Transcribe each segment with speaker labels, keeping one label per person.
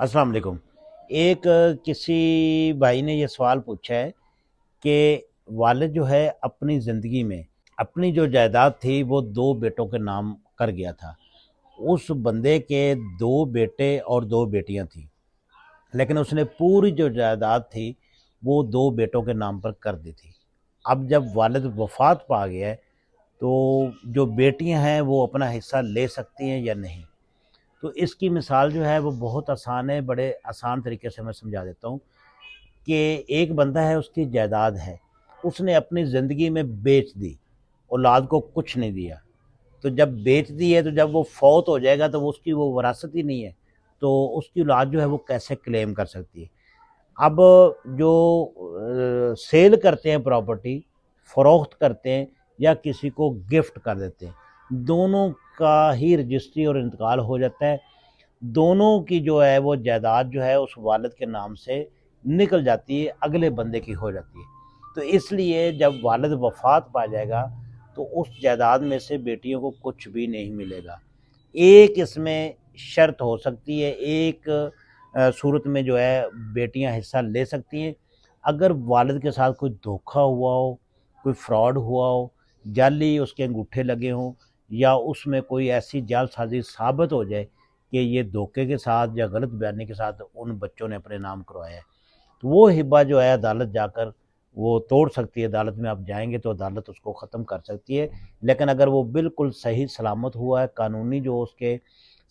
Speaker 1: अस्सलाम वालेकुम। एक किसी भाई ने ये सवाल पूछा है कि वालिद जो है अपनी ज़िंदगी में अपनी जो जायदाद थी वो दो बेटों के नाम कर गया था। उस बंदे के दो बेटे और दो बेटियां थी, लेकिन उसने पूरी जो जायदाद थी वो दो बेटों के नाम पर कर दी थी। अब जब वालिद वफ़ात पा गया है तो जो बेटियां हैं वो अपना हिस्सा ले सकती हैं या नहीं। तो इसकी मिसाल जो है वो बहुत आसान है, बड़े आसान तरीके से मैं समझा देता हूँ कि एक बंदा है, उसकी जायदाद है, उसने अपनी ज़िंदगी में बेच दी, औलाद को कुछ नहीं दिया। तो जब बेच दी है तो जब वो फौत हो जाएगा तो वो उसकी वो वरासत ही नहीं है, तो उसकी औलाद जो है वो कैसे क्लेम कर सकती है। अब जो सेल करते हैं प्रॉपर्टी, फ़रोख्त करते हैं या किसी को गिफ्ट कर देते हैं, दोनों का ही रजिस्ट्री और इंतकाल हो जाता है। दोनों की जो है वो जायदाद जो है उस वालिद के नाम से निकल जाती है, अगले बंदे की हो जाती है। तो इसलिए जब वालिद वफ़ात पा जाएगा तो उस जायदाद में से बेटियों को कुछ भी नहीं मिलेगा। एक इसमें शर्त हो सकती है, एक सूरत में जो है बेटियां हिस्सा ले सकती हैं, अगर वालिद के साथ कोई धोखा हुआ हो, कोई फ्रॉड हुआ हो, जाली उसके अंगूठे लगे हों, या उसमें कोई ऐसी जालसाजी साबित हो जाए कि ये धोखे के साथ या गलत बयानी के साथ उन बच्चों ने अपने नाम करवाया है, तो वो हिब्बा जो है अदालत जाकर वो तोड़ सकती है। अदालत में आप जाएंगे तो अदालत उसको ख़त्म कर सकती है। लेकिन अगर वो बिल्कुल सही सलामत हुआ है, कानूनी जो उसके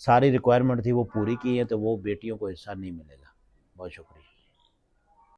Speaker 1: सारी रिक्वायरमेंट थी वो पूरी की है, तो वो बेटियों को हिस्सा नहीं मिलेगा। बहुत शुक्रिया।